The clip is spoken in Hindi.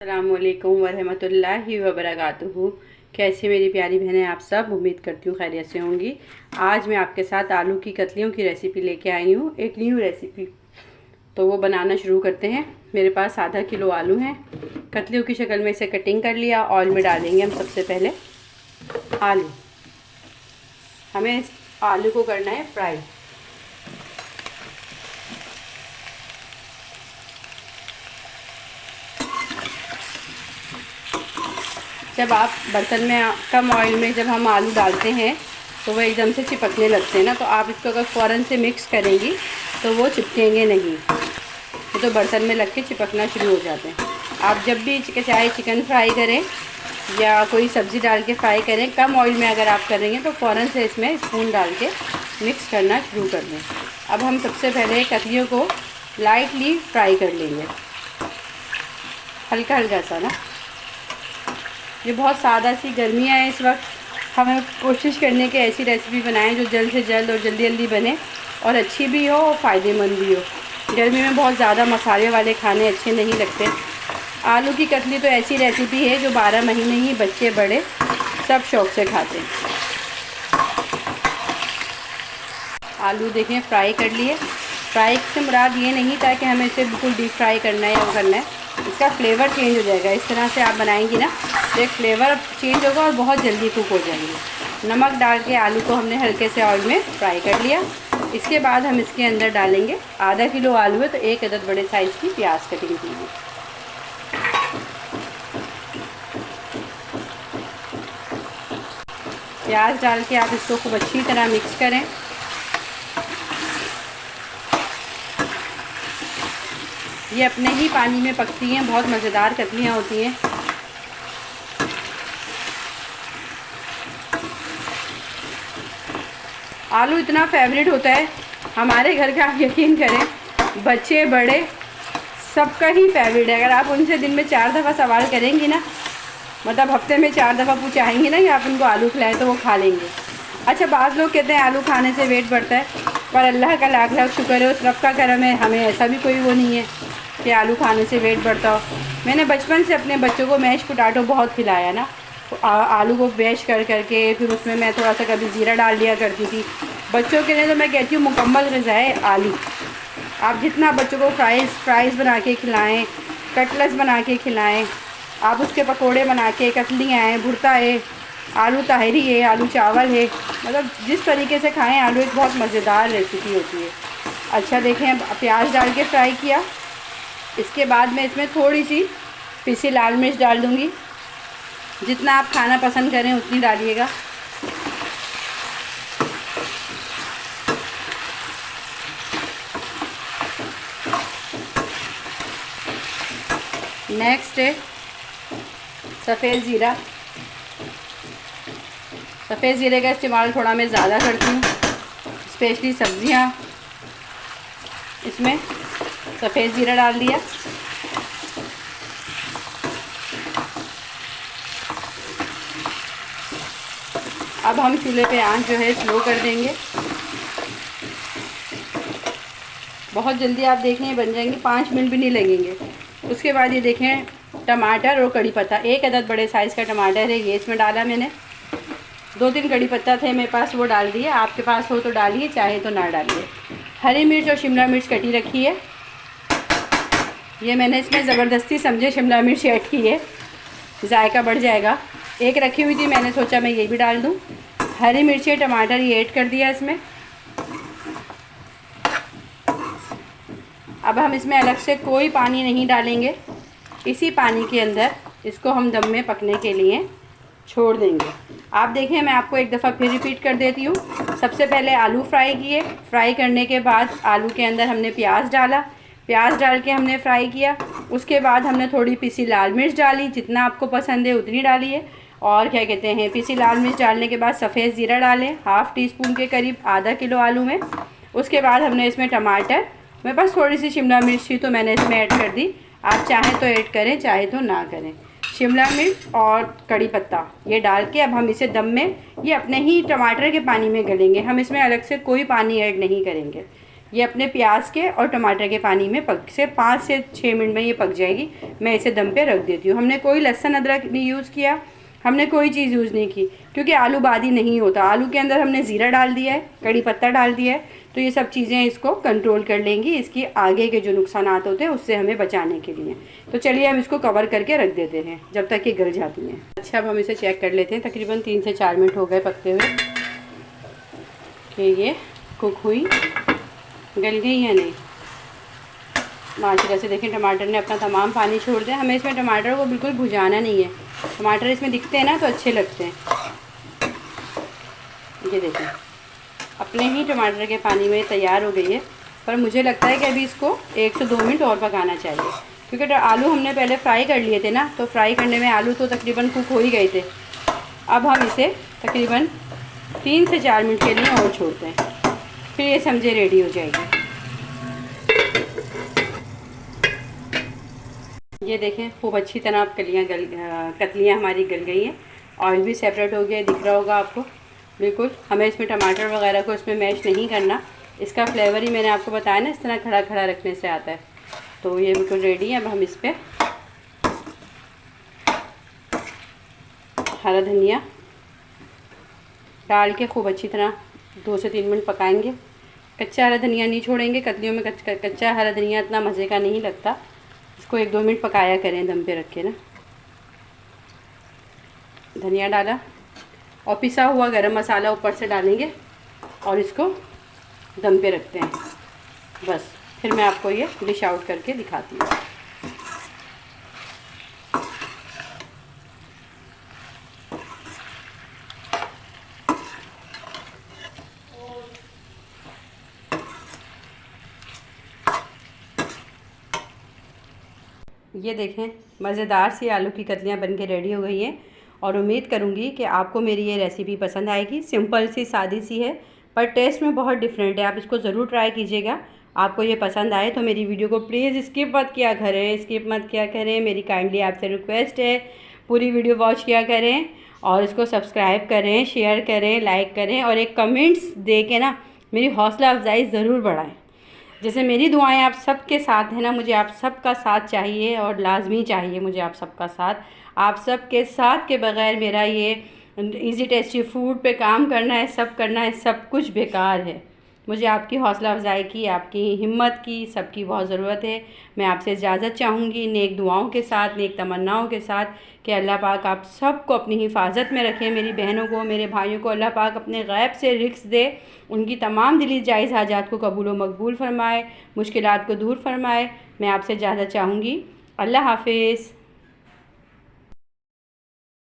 अस्सलामुअलैकुम वरहमतुल्लाहि वबरकातुहू। कैसे मेरी प्यारी बहनें आप सब, उम्मीद करती हूँ खैरियत से होंगी। आज मैं आपके साथ आलू की कतलियों की रेसिपी लेके आई हूँ, एक न्यू रेसिपी। तो वो बनाना शुरू करते हैं। मेरे पास आधा किलो आलू हैं। कतलियों की शक्ल में इसे कटिंग कर लिया। ऑयल में डालेंगे हम सबसे पहले आलू। हमें इस आलू को करना है फ्राई। जब आप बर्तन में कम ऑयल में जब हम आलू डालते हैं तो वो एकदम से चिपकने लगते हैं ना, तो आप इसको अगर फ़ौरन से मिक्स करेंगी तो वो चिपकेंगे नहीं, तो बर्तन में लग के चिपकना शुरू हो जाते हैं। आप जब भी चाहे चिकन फ्राई करें या कोई सब्ज़ी डाल के फ्राई करें, कम ऑयल में अगर आप करेंगे तो फ़ौरन से इसमें स्पून डाल के मिक्स करना शुरू कर दें। अब हम सबसे पहले कतलियों को लाइटली फ्राई कर लेंगे, हल्का हल्का सा ना। ये बहुत सादा सी गर्मियाँ हैं इस वक्त, हमें कोशिश करने की ऐसी रेसिपी बनाएं जो जल्द से जल्द और जल्दी जल्दी बने और अच्छी भी हो और फ़ायदेमंद भी हो। गर्मी में बहुत ज़्यादा मसाले वाले खाने अच्छे नहीं लगते। आलू की कतली तो ऐसी रेसिपी है जो 12 महीने ही बच्चे बड़े सब शौक़ से खाते हैं। आलू देखें फ्राई कर लिए। फ्राई से मुराद ये नहीं था कि हमें इसे बिल्कुल डीप फ्राई करना है या वो करना है, इसका फ्लेवर चेंज हो जाएगा। इस तरह से आप बनाएंगी ना तो एक फ्लेवर चेंज होगा और बहुत जल्दी कुक हो जाएंगे। नमक डाल के आलू को हमने हल्के से ऑयल में फ्राई कर लिया। इसके बाद हम इसके अंदर डालेंगे, आधा किलो आलू है तो 1 अदद बड़े साइज़ की प्याज कटिंग कीजिए। प्याज डाल के आप इसको खूब अच्छी तरह मिक्स करें। ये अपने ही पानी में पकती हैं, बहुत मज़ेदार कतलियाँ होती हैं। आलू इतना फेवरेट होता है हमारे घर का, आप यकीन करें बच्चे बड़े सबका ही फेवरेट है। अगर आप उनसे दिन में 4 दफ़ा सवाल करेंगी ना, मतलब हफ्ते में 4 दफ़ा पूछाएंगी ना कि आप उनको आलू खिलाएं तो वो खा लेंगे। अच्छा, बाज़ लोग कहते हैं आलू खाने से वेट बढ़ता है, पर अल्लाह का लाख लाख शुक्र है, उस रब का करम है, हमें ऐसा भी कोई वो नहीं है कि आलू खाने से वेट बढ़ता हो। मैंने बचपन से अपने बच्चों को मैश पोटैटो बहुत खिलाया ना, आलू को मैश कर करके फिर उसमें मैं थोड़ा सा कभी ज़ीरा डाल लिया करती थी। बच्चों के लिए तो मैं कहती हूँ मुकम्मल ग़िज़ा है आलू। आप जितना बच्चों को फ्राइज़ बना के खिलाएँ, कटलेट्स बना के खिलाएँ, आप उसके पकोड़े बना के, कतलियाँ हैं, भुर्ता है, आलू ताहरी है, आलू चावल है, मतलब जिस तरीके से खाएं आलू एक बहुत मज़ेदार रेसिपी होती है। अच्छा देखें, प्याज डाल के फ्राई किया। इसके बाद मैं इसमें थोड़ी सी पिसी लाल मिर्च डाल दूँगी। जितना आप खाना पसंद करें उतनी डालिएगा। नेक्स्ट है सफ़ेद ज़ीरा। सफ़ेद ज़ीरे का इस्तेमाल थोड़ा मैं ज़्यादा करती हूँ, स्पेशली सब्ज़ियाँ। इसमें सफ़ेद ज़ीरा डाल दिया। अब हम चूल्हे पे आंच जो है स्लो कर देंगे। बहुत जल्दी आप देखें बन जाएंगे, 5 मिनट भी नहीं लगेंगे। उसके बाद ये देखें टमाटर और कड़ी पत्ता, 1 अदद बड़े साइज़ का टमाटर है, ये इसमें डाला मैंने। 2-3 कड़ी पत्ता थे मेरे पास, वो डाल दिए। आपके पास हो तो डालिए, चाहे तो ना डालिए। हरी मिर्च और शिमला मिर्च कटी रखी है, ये मैंने इसमें ज़बरदस्ती समझे शिमला मिर्च ऐड की है, जायका बढ़ जाएगा। एक रखी हुई थी, मैंने सोचा मैं ये भी डाल दूँ। हरी मिर्ची टमाटर ये ऐड कर दिया इसमें। अब हम इसमें अलग से कोई पानी नहीं डालेंगे, इसी पानी के अंदर इसको हम दम में पकने के लिए छोड़ देंगे। आप देखें, मैं आपको एक दफ़ा फिर रिपीट कर देती हूँ। सबसे पहले आलू फ्राई किए, फ्राई करने के बाद आलू के अंदर हमने प्याज डाला, प्याज डाल के हमने फ्राई किया। उसके बाद हमने थोड़ी पिसी लाल मिर्च डाली, जितना आपको पसंद है उतनी डालिए। और क्या कहते हैं, पिसी लाल मिर्च डालने के बाद सफ़ेद ज़ीरा डालें, हाफ़ टी स्पून के करीब, आधा किलो आलू में। उसके बाद हमने इसमें टमाटर, मेरे पास थोड़ी सी शिमला मिर्च थी तो मैंने इसमें ऐड कर दी। आप चाहें तो ऐड करें, चाहे तो ना करें। शिमला मिर्च और कड़ी पत्ता ये डाल के अब हम इसे दम में, ये अपने ही टमाटर के पानी में गलेंगे, हम इसमें अलग से कोई पानी ऐड नहीं करेंगे। ये अपने प्याज के और टमाटर के पानी में 5 से 6 मिनट में ये पक जाएगी। मैं इसे दम पे रख देती हूँ। हमने कोई लहसुन अदरक नहीं यूज़ किया, हमने कोई चीज़ यूज़ नहीं की, क्योंकि आलू बादी नहीं होता। आलू के अंदर हमने ज़ीरा डाल दिया है, कड़ी पत्ता डाल दिया है, तो ये सब चीज़ें इसको कंट्रोल कर लेंगी, इसकी आगे के जो नुकसान होते हैं उससे हमें बचाने के लिए। तो चलिए हम इसको कवर करके रख देते हैं जब तक ये गल जाती हैं। अच्छा, अब हम इसे चेक कर लेते हैं। तकरीबन 3 से 4 मिनट हो गए पकते हुए कि ये कुक हुई, गल गई है नहीं। माशाल्लाह से देखें, टमाटर ने अपना तमाम पानी छोड़ दिया। हमें इसमें टमाटर को बिल्कुल भुजाना नहीं है। टमाटर इसमें दिखते हैं ना तो अच्छे लगते हैं। ये देखें, अपने ही टमाटर के पानी में तैयार हो गई है। पर मुझे लगता है कि अभी इसको 1 से 2 मिनट और पकाना चाहिए, क्योंकि आलू हमने पहले फ्राई कर लिए थे ना, तो फ्राई करने में आलू तो तकरीबन कुक हो ही गए थे। अब हम इसे तकरीबन 3 से 4 मिनट के लिए और छोड़ते हैं, फिर ये समझे रेडी हो जाएगी। ये देखें, खूब अच्छी तरह कतलियाँ हमारी गल गई हैं। ऑयल भी सेपरेट हो गया, दिख रहा होगा आपको बिल्कुल। हमें इसमें टमाटर वगैरह को इसमें मैश नहीं करना, इसका फ्लेवर ही मैंने आपको बताया ना, इस तरह खड़ा खड़ा रखने से आता है। तो ये बिल्कुल रेडी है। अब हम इस पर हरा धनिया डाल के खूब अच्छी तरह 2 से 3 मिनट पकाएंगे। कच्चा हरा धनिया नहीं छोड़ेंगे, कतलियों में कच्चा हरा धनिया इतना मज़े का नहीं लगता। इसको 1-2 मिनट पकाया करें दम पे रख के ना। धनिया डाला और पिसा हुआ गरम मसाला ऊपर से डालेंगे और इसको दम पे रखते हैं बस। फिर मैं आपको ये डिश आउट करके दिखाती हूँ। ये देखें, मज़ेदार सी आलू की कतलियाँ बनके रेडी हो गई हैं और उम्मीद करूँगी कि आपको मेरी ये रेसिपी पसंद आएगी। सिंपल सी, सादी सी है, पर टेस्ट में बहुत डिफरेंट है। आप इसको ज़रूर ट्राई कीजिएगा। आपको ये पसंद आए तो मेरी वीडियो को प्लीज़ स्किप मत किया करें। मेरी काइंडली आपसे रिक्वेस्ट है, पूरी वीडियो वॉच किया करें और इसको सब्सक्राइब करें, शेयर करें, लाइक करें और एक कमेंट्स दे के ना मेरी हौसला अफजाई ज़रूर बढ़ाएँ। जैसे मेरी दुआएं आप सबके साथ है ना, मुझे आप सबका साथ चाहिए और लाजमी चाहिए मुझे आप सबका साथ। आप सबके साथ के बग़ैर मेरा ये इजी टेस्टी फूड पे काम करना है, सब कुछ बेकार है। मुझे आपकी हौसला अफजाई की, आपकी हिम्मत की, सबकी बहुत ज़रूरत है। मैं आपसे इजाज़त चाहूँगी नेक दुआओं के साथ, नेक तमन्नाओं के साथ, कि अल्लाह पाक आप सबको अपनी हिफाजत में रखें। मेरी बहनों को, मेरे भाइयों को अल्लाह पाक अपने गैब से रिज़्क़ दे, उनकी तमाम दिली जायज़ हाजात को कबूल व मकबूल फ़रमाए, मुश्किलात को दूर फ़रमाए। मैं आपसे इजाज़त चाहूँगी। अल्लाह हाफ़िज़।